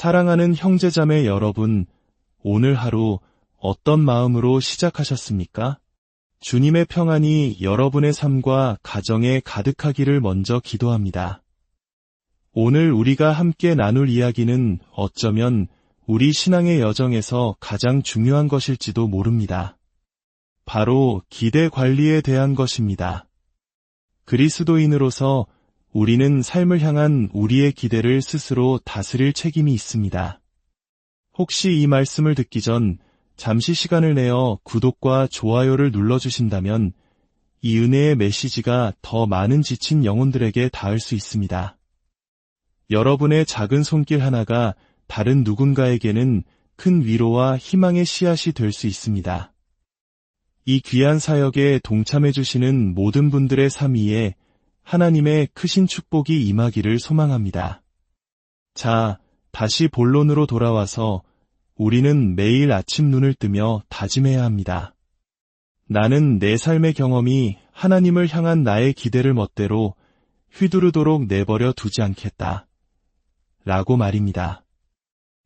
사랑하는 형제자매 여러분, 오늘 하루 어떤 마음으로 시작하셨습니까? 주님의 평안이 여러분의 삶과 가정에 가득하기를 먼저 기도합니다. 오늘 우리가 함께 나눌 이야기는 어쩌면 우리 신앙의 여정에서 가장 중요한 것일지도 모릅니다. 바로 기대 관리에 대한 것입니다. 그리스도인으로서 우리는 삶을 향한 우리의 기대를 스스로 다스릴 책임이 있습니다. 혹시 이 말씀을 듣기 전 잠시 시간을 내어 구독과 좋아요를 눌러주신다면 이 은혜의 메시지가 더 많은 지친 영혼들에게 닿을 수 있습니다. 여러분의 작은 손길 하나가 다른 누군가에게는 큰 위로와 희망의 씨앗이 될 수 있습니다. 이 귀한 사역에 동참해주시는 모든 분들의 삶 위에 하나님의 크신 축복이 임하기를 소망합니다. 자, 다시 본론으로 돌아와서 우리는 매일 아침 눈을 뜨며 다짐해야 합니다. 나는 내 삶의 경험이 하나님을 향한 나의 기대를 멋대로 휘두르도록 내버려 두지 않겠다. 라고 말입니다.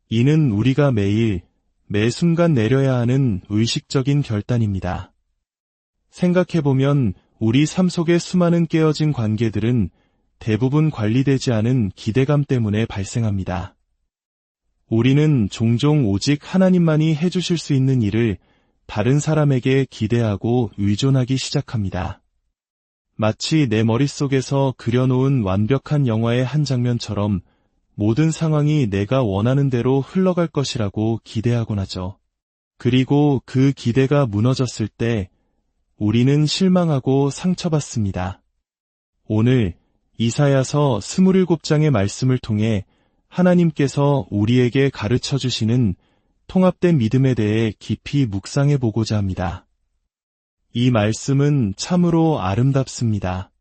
이는 우리가 매일, 매 순간 내려야 하는 의식적인 결단입니다. 생각해보면 우리 삶 속의 수많은 깨어진 관계들은 대부분 관리되지 않은 기대감 때문에 발생합니다. 우리는 종종 오직 하나님만이 해주실 수 있는 일을 다른 사람에게 기대하고 의존하기 시작합니다. 마치 내 머릿속에서 그려놓은 완벽한 영화의 한 장면처럼 모든 상황이 내가 원하는 대로 흘러갈 것이라고 기대하곤 하죠. 그리고 그 기대가 무너졌을 때 우리는 실망하고 상처받습니다. 오늘 이사야서 27장의 말씀을 통해 하나님께서 우리에게 가르쳐 주시는 통합된 믿음에 대해 깊이 묵상해 보고자 합니다. 이 말씀은 참으로 아름답습니다.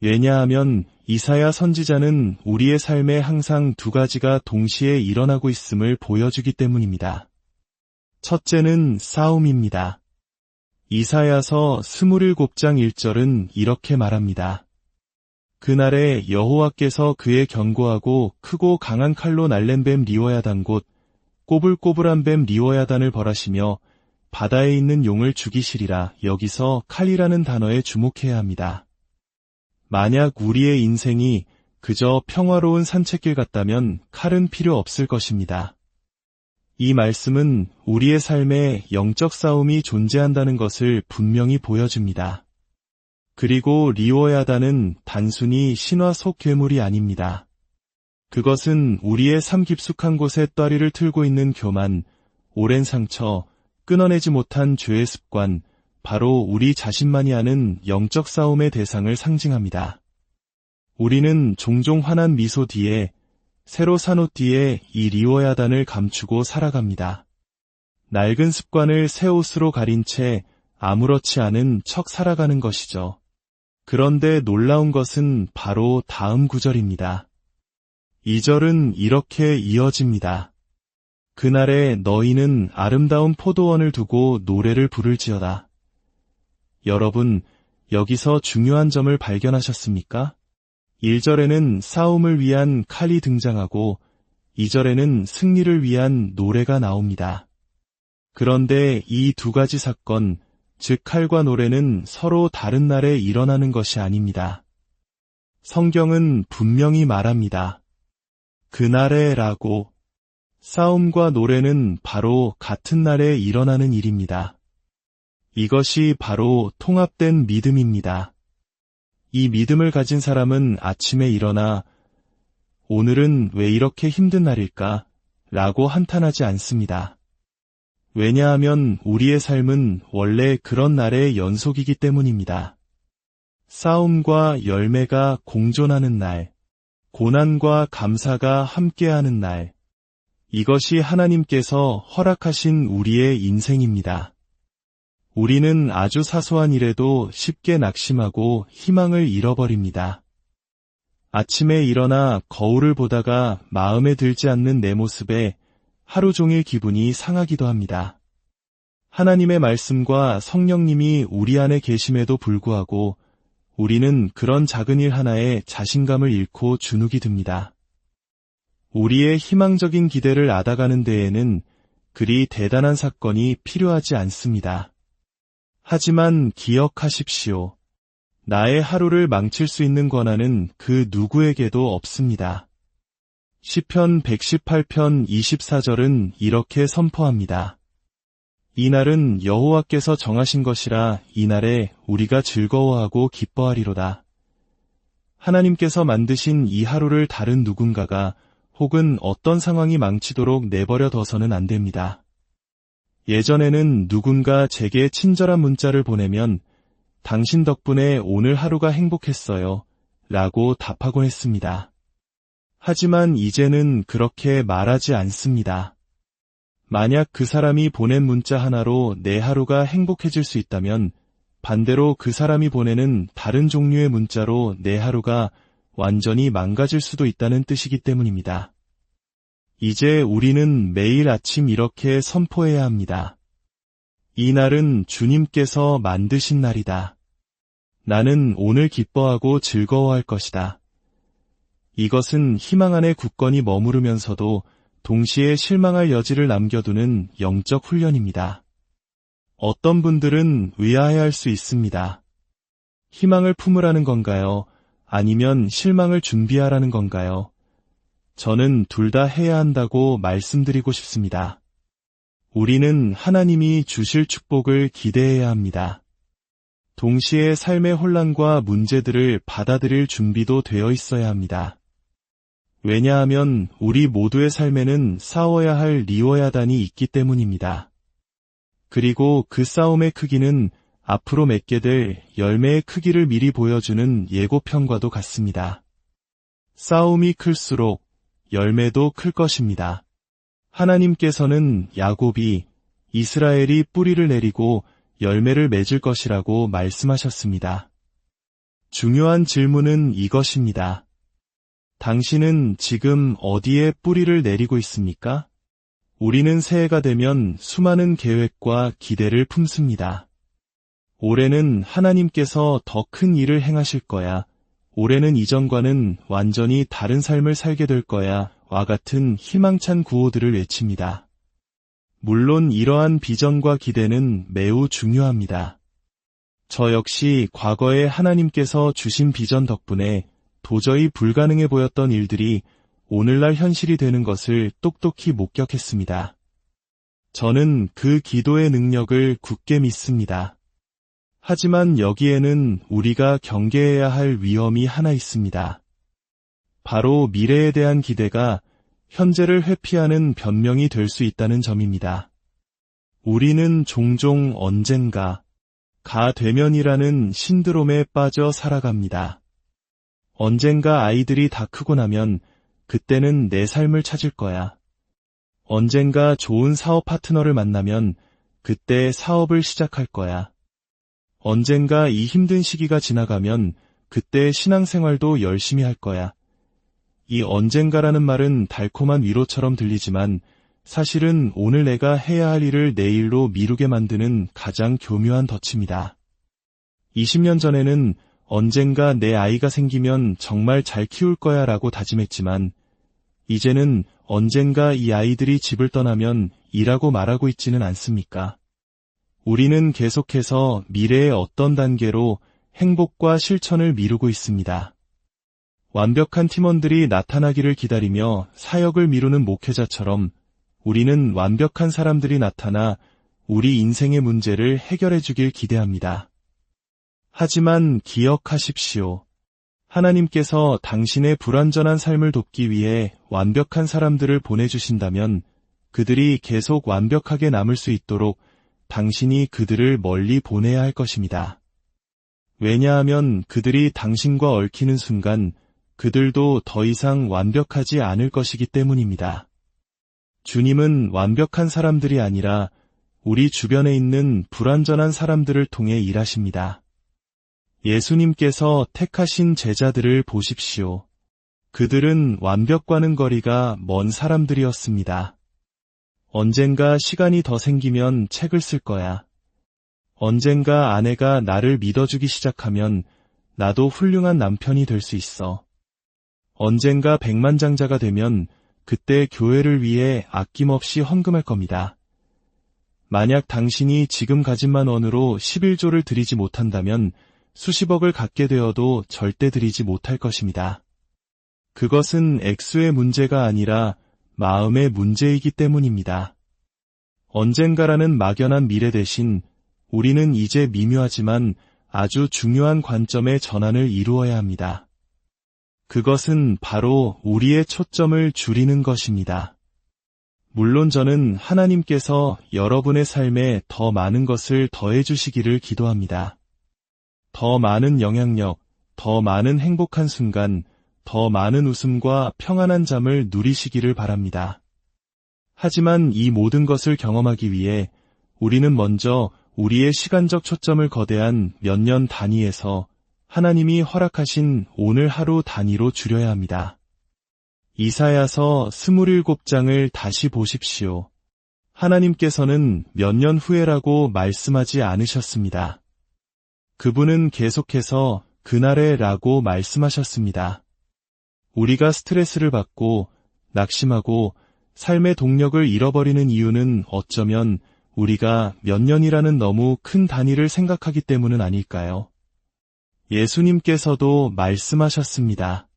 왜냐하면 이사야 선지자는 우리의 삶에 항상 두 가지가 동시에 일어나고 있음을 보여주기 때문입니다. 첫째는 싸움입니다. 이사야서 27장 1절은 이렇게 말합니다. 그날에 여호와께서 그의 견고하고 크고 강한 칼로 날랜 뱀 리워야단 곧 꼬불꼬불한 뱀 리워야단을 벌하시며 바다에 있는 용을 죽이시리라. 여기서 칼이라는 단어에 주목해야 합니다. 만약 우리의 인생이 그저 평화로운 산책길 같다면 칼은 필요 없을 것입니다. 이 말씀은 우리의 삶에 영적 싸움이 존재한다는 것을 분명히 보여줍니다. 그리고 리워야다는 단순히 신화 속 괴물이 아닙니다. 그것은 우리의 삶 깊숙한 곳에 떠리를 틀고 있는 교만, 오랜 상처, 끊어내지 못한 죄의 습관, 바로 우리 자신만이 아는 영적 싸움의 대상을 상징합니다. 우리는 종종 환한 미소 뒤에, 새로 산 옷 뒤에 이 리워야단을 감추고 살아갑니다. 낡은 습관을 새 옷으로 가린 채 아무렇지 않은 척 살아가는 것이죠. 그런데 놀라운 것은 바로 다음 구절입니다. 2절은 이렇게 이어집니다. 그날에 너희는 아름다운 포도원을 두고 노래를 부를지어다. 여러분, 여기서 중요한 점을 발견하셨습니까? 1절에는 싸움을 위한 칼이 등장하고 2절에는 승리를 위한 노래가 나옵니다. 그런데 이 두 가지 사건, 즉 칼과 노래는 서로 다른 날에 일어나는 것이 아닙니다. 성경은 분명히 말합니다. 그날에라고. 싸움과 노래는 바로 같은 날에 일어나는 일입니다. 이것이 바로 통합된 믿음입니다. 이 믿음을 가진 사람은 아침에 일어나 오늘은 왜 이렇게 힘든 날일까? 라고 한탄하지 않습니다. 왜냐하면 우리의 삶은 원래 그런 날의 연속이기 때문입니다. 싸움과 열매가 공존하는 날, 고난과 감사가 함께하는 날, 이것이 하나님께서 허락하신 우리의 인생입니다. 우리는 아주 사소한 일에도 쉽게 낙심하고 희망을 잃어버립니다. 아침에 일어나 거울을 보다가 마음에 들지 않는 내 모습에 하루 종일 기분이 상하기도 합니다. 하나님의 말씀과 성령님이 우리 안에 계심에도 불구하고 우리는 그런 작은 일 하나에 자신감을 잃고 주눅이 듭니다. 우리의 희망적인 기대를 앗아가는 데에는 그리 대단한 사건이 필요하지 않습니다. 하지만 기억하십시오. 나의 하루를 망칠 수 있는 권한은 그 누구에게도 없습니다. 시편 118편 24절은 이렇게 선포합니다. 이날은 여호와께서 정하신 것이라 이날에 우리가 즐거워하고 기뻐하리로다. 하나님께서 만드신 이 하루를 다른 누군가가 혹은 어떤 상황이 망치도록 내버려 둬서는 안 됩니다. 예전에는 누군가 제게 친절한 문자를 보내면 당신 덕분에 오늘 하루가 행복했어요 라고 답하곤 했습니다. 하지만 이제는 그렇게 말하지 않습니다. 만약 그 사람이 보낸 문자 하나로 내 하루가 행복해질 수 있다면 반대로 그 사람이 보내는 다른 종류의 문자로 내 하루가 완전히 망가질 수도 있다는 뜻이기 때문입니다. 이제 우리는 매일 아침 이렇게 선포해야 합니다. 이 날은 주님께서 만드신 날이다. 나는 오늘 기뻐하고 즐거워할 것이다. 이것은 희망 안에 굳건히 머무르면서도 동시에 실망할 여지를 남겨두는 영적 훈련입니다. 어떤 분들은 의아해할 수 있습니다. 희망을 품으라는 건가요? 아니면 실망을 준비하라는 건가요? 저는 둘 다 해야 한다고 말씀드리고 싶습니다. 우리는 하나님이 주실 축복을 기대해야 합니다. 동시에 삶의 혼란과 문제들을 받아들일 준비도 되어 있어야 합니다. 왜냐하면 우리 모두의 삶에는 싸워야 할 리워야단이 있기 때문입니다. 그리고 그 싸움의 크기는 앞으로 맺게 될 열매의 크기를 미리 보여주는 예고편과도 같습니다. 싸움이 클수록 열매도 클 것입니다. 하나님께서는 야곱이 이스라엘이 뿌리를 내리고 열매를 맺을 것이라고 말씀하셨습니다. 중요한 질문은 이것입니다. 당신은 지금 어디에 뿌리를 내리고 있습니까? 우리는 새해가 되면 수많은 계획과 기대를 품습니다. 올해는 하나님께서 더 큰 일을 행하실 거야. 올해는 이전과는 완전히 다른 삶을 살게 될 거야. 와 같은 희망찬 구호들을 외칩니다. 물론 이러한 비전과 기대는 매우 중요합니다. 저 역시 과거에 하나님께서 주신 비전 덕분에 도저히 불가능해 보였던 일들이 오늘날 현실이 되는 것을 똑똑히 목격했습니다. 저는 그 기도의 능력을 굳게 믿습니다. 하지만 여기에는 우리가 경계해야 할 위험이 하나 있습니다. 바로 미래에 대한 기대가 현재를 회피하는 변명이 될 수 있다는 점입니다. 우리는 종종 언젠가 가 되면이라는 신드롬에 빠져 살아갑니다. 언젠가 아이들이 다 크고 나면 그때는 내 삶을 찾을 거야. 언젠가 좋은 사업 파트너를 만나면 그때 사업을 시작할 거야. 언젠가 이 힘든 시기가 지나가면 그때 신앙생활도 열심히 할 거야. 이 언젠가라는 말은 달콤한 위로처럼 들리지만 사실은 오늘 내가 해야 할 일을 내일로 미루게 만드는 가장 교묘한 덫입니다. 20년 전에는 언젠가 내 아이가 생기면 정말 잘 키울 거야 라고 다짐했지만 이제는 언젠가 이 아이들이 집을 떠나면 이라고 말하고 있지는 않습니까? 우리는 계속해서 미래의 어떤 단계로 행복과 실천을 미루고 있습니다. 완벽한 팀원들이 나타나기를 기다리며 사역을 미루는 목회자처럼 우리는 완벽한 사람들이 나타나 우리 인생의 문제를 해결해 주길 기대합니다. 하지만 기억하십시오. 하나님께서 당신의 불완전한 삶을 돕기 위해 완벽한 사람들을 보내주신다면 그들이 계속 완벽하게 남을 수 있도록 당신이 그들을 멀리 보내야 할 것입니다. 왜냐하면 그들이 당신과 얽히는 순간 그들도 더 이상 완벽하지 않을 것이기 때문입니다. 주님은 완벽한 사람들이 아니라 우리 주변에 있는 불완전한 사람들을 통해 일하십니다. 예수님께서 택하신 제자들을 보십시오. 그들은 완벽과는 거리가 먼 사람들이었습니다. 언젠가 시간이 더 생기면 책을 쓸 거야. 언젠가 아내가 나를 믿어주기 시작하면 나도 훌륭한 남편이 될 수 있어. 언젠가 백만장자가 되면 그때 교회를 위해 아낌없이 헌금할 겁니다. 만약 당신이 지금 가진 만 원으로 11조를 드리지 못한다면 수십억을 갖게 되어도 절대 드리지 못할 것입니다. 그것은 액수의 문제가 아니라 마음의 문제이기 때문입니다. 언젠가라는 막연한 미래 대신 우리는 이제 미묘하지만 아주 중요한 관점의 전환을 이루어야 합니다. 그것은 바로 우리의 초점을 줄이는 것입니다. 물론 저는 하나님께서 여러분의 삶에 더 많은 것을 더해 주시기를 기도합니다. 더 많은 영향력, 더 많은 행복한 순간, 더 많은 웃음과 평안한 잠을 누리시기를 바랍니다. 하지만 이 모든 것을 경험하기 위해 우리는 먼저 우리의 시간적 초점을 거대한 몇 년 단위에서 하나님이 허락하신 오늘 하루 단위로 줄여야 합니다. 이사야서 27장을 다시 보십시오. 하나님께서는 몇 년 후에라고 말씀하지 않으셨습니다. 그분은 계속해서 그날에 라고 말씀하셨습니다. 우리가 스트레스를 받고 낙심하고 삶의 동력을 잃어버리는 이유는 어쩌면 우리가 몇 년이라는 너무 큰 단위를 생각하기 때문은 아닐까요? 예수님께서도 말씀하셨습니다.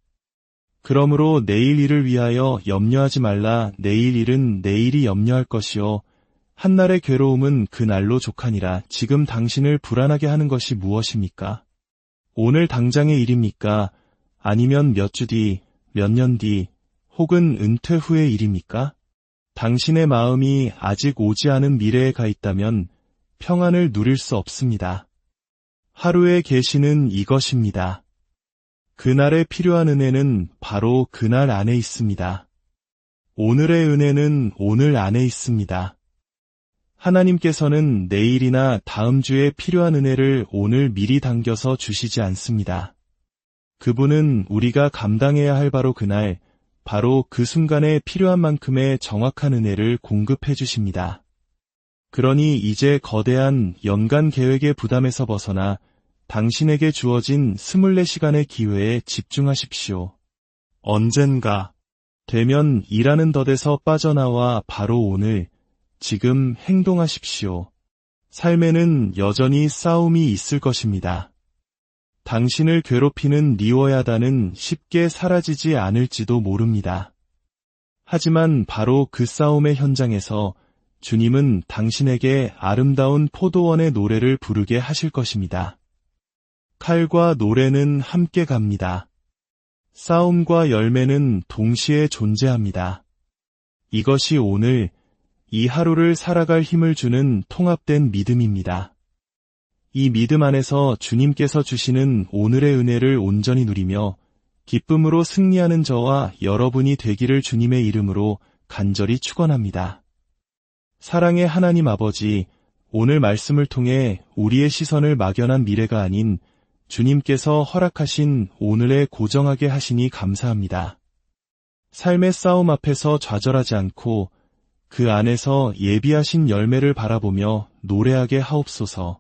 그러므로 내일 일을 위하여 염려하지 말라. 내일 일은 내일이 염려할 것이요 한날의 괴로움은 그날로 족하니라. 지금 당신을 불안하게 하는 것이 무엇입니까? 오늘 당장의 일입니까? 아니면 몇 주 뒤, 몇 년 뒤, 혹은 은퇴 후의 일입니까? 당신의 마음이 아직 오지 않은 미래에 가 있다면 평안을 누릴 수 없습니다. 하루의 계시는 이것입니다. 그날에 필요한 은혜는 바로 그날 안에 있습니다. 오늘의 은혜는 오늘 안에 있습니다. 하나님께서는 내일이나 다음 주에 필요한 은혜를 오늘 미리 당겨서 주시지 않습니다. 그분은 우리가 감당해야 할 바로 그날, 바로 그 순간에 필요한 만큼의 정확한 은혜를 공급해 주십니다. 그러니 이제 거대한 연간 계획의 부담에서 벗어나 당신에게 주어진 24시간의 기회에 집중하십시오. 언젠가 되면 일하는 덫에서 빠져나와 바로 오늘, 지금 행동하십시오. 삶에는 여전히 싸움이 있을 것입니다. 당신을 괴롭히는 리워야다는 쉽게 사라지지 않을지도 모릅니다. 하지만 바로 그 싸움의 현장에서 주님은 당신에게 아름다운 포도원의 노래를 부르게 하실 것입니다. 칼과 노래는 함께 갑니다. 싸움과 열매는 동시에 존재합니다. 이것이 오늘, 이 하루를 살아갈 힘을 주는 통합된 믿음입니다. 이 믿음 안에서 주님께서 주시는 오늘의 은혜를 온전히 누리며 기쁨으로 승리하는 저와 여러분이 되기를 주님의 이름으로 간절히 축원합니다. 사랑의 하나님 아버지, 오늘 말씀을 통해 우리의 시선을 막연한 미래가 아닌 주님께서 허락하신 오늘에 고정하게 하시니 감사합니다. 삶의 싸움 앞에서 좌절하지 않고 그 안에서 예비하신 열매를 바라보며 노래하게 하옵소서.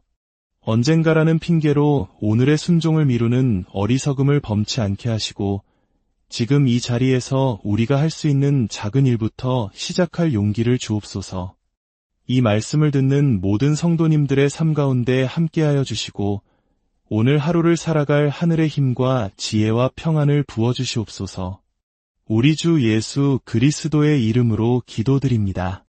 언젠가라는 핑계로 오늘의 순종을 미루는 어리석음을 범치 않게 하시고 지금 이 자리에서 우리가 할 수 있는 작은 일부터 시작할 용기를 주옵소서. 이 말씀을 듣는 모든 성도님들의 삶 가운데 함께하여 주시고 오늘 하루를 살아갈 하늘의 힘과 지혜와 평안을 부어주시옵소서. 우리 주 예수 그리스도의 이름으로 기도드립니다.